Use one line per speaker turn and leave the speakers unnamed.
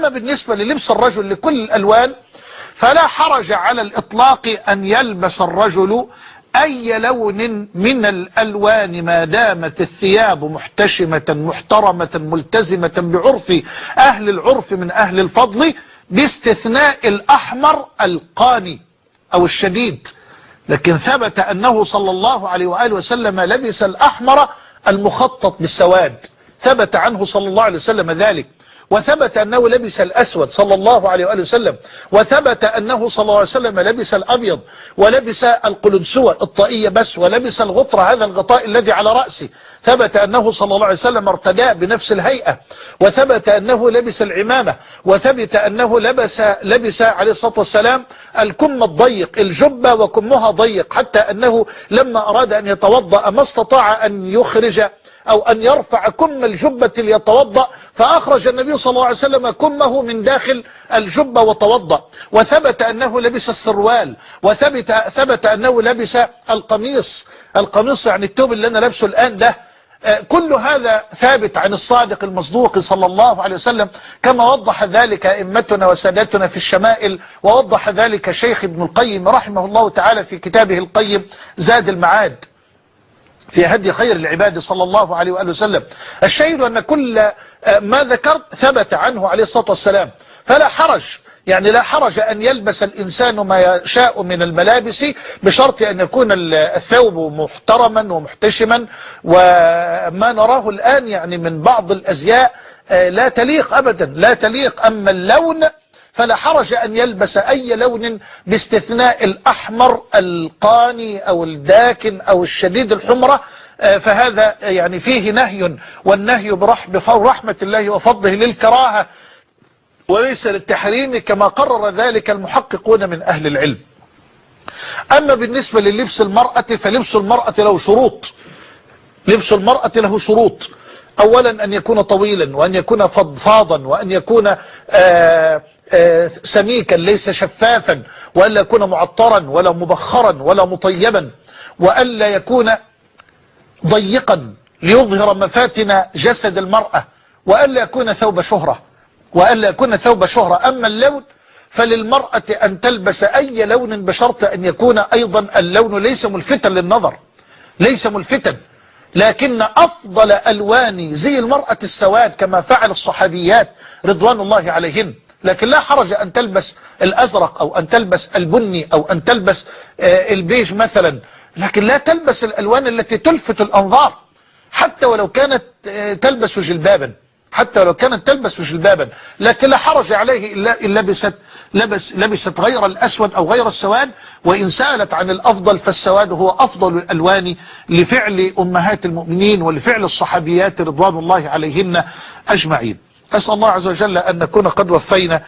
أما بالنسبة للبس الرجل لكل الألوان فلا حرج على الإطلاق أن يلبس الرجل أي لون من الألوان ما دامت الثياب محتشمة محترمة ملتزمة بعرف أهل العرف من أهل الفضل، باستثناء الأحمر القاني أو الشديد. لكن ثبت أنه صلى الله عليه وآله وسلم لبس الأحمر المخطط بالسواد، ثبت عنه صلى الله عليه وسلم ذلك. وثبت أنه لبس الأسود صلى الله عليه وآله وسلم، وثبت أنه صلى الله عليه وسلم لبس الأبيض، ولبس القلنسوة الطائية بس، ولبس الغطرة هذا الغطاء الذي على رأسه، ثبت أنه صلى الله عليه وسلم ارتداه بنفس الهيئة، وثبت أنه لبس العمامة، وثبت أنه لبس عليه الصلاة والسلام الكم الضيق، الجبة وكمها ضيق، حتى أنه لما أراد أن يتوضأ ما استطاع أن يخرج أو أن يرفع كم الجبة ليتوضأ، فأخرج النبي صلى الله عليه وسلم كمه من داخل الجبة وتوضأ. وثبت أنه لبس السروال، وثبت أنه لبس القميص يعني الثوب اللي أنا لابسه الآن ده. كل هذا ثابت عن الصادق المصدوق صلى الله عليه وسلم، كما وضح ذلك أئمتنا وسادتنا في الشمائل، ووضح ذلك شيخ ابن القيم رحمه الله تعالى في كتابه القيم زاد المعاد في هدي خير العباد صلى الله عليه وآله وسلم. الشاهد أن كل ما ذكرت ثبت عنه عليه الصلاة والسلام، فلا حرج، يعني لا حرج أن يلبس الإنسان ما يشاء من الملابس بشرط أن يكون الثوب محترما ومحتشما. وما نراه الآن يعني من بعض الأزياء لا تليق أبدا، لا تليق. أما اللون فلا حرج أن يلبس أي لون باستثناء الأحمر القاني أو الداكن أو الشديد الحمرة، فهذا يعني فيه نهي، والنهي برحمة الله وفضله للكراهة وليس للتحريم، كما قرر ذلك المحققون من أهل العلم. أما بالنسبة للبس المرأة فلبس المرأة له شروط. لبس المرأة له شروط، أولا أن يكون طويلا، وأن يكون فضفاضا، وأن يكون سميكا ليس شفافا، وألا يكون معطرا ولا مبخرا ولا مطيبا، وألا يكون ضيقا ليظهر مفاتن جسد المرأة، وألا يكون ثوب شهرة. أما اللون فللمرأة أن تلبس أي لون بشرط أن يكون أيضا اللون ليس ملفتا للنظر، ليس ملفتا. لكن أفضل ألوان زي المرأة السواد كما فعل الصحابيات رضوان الله عليهن. لكن لا حرج أن تلبس الأزرق أو أن تلبس البني أو أن تلبس البيج مثلا، لكن لا تلبس الألوان التي تلفت الأنظار، حتى ولو كانت تلبس جلبابا. لكن لا حرج عليه إلا لبست غير الأسود أو غير السواد. وإن سألت عن الأفضل فالسواد هو أفضل الألوان لفعل أمهات المؤمنين ولفعل الصحابيات رضوان الله عليهن أجمعين. أسأل الله عز وجل أن نكون قد وفينا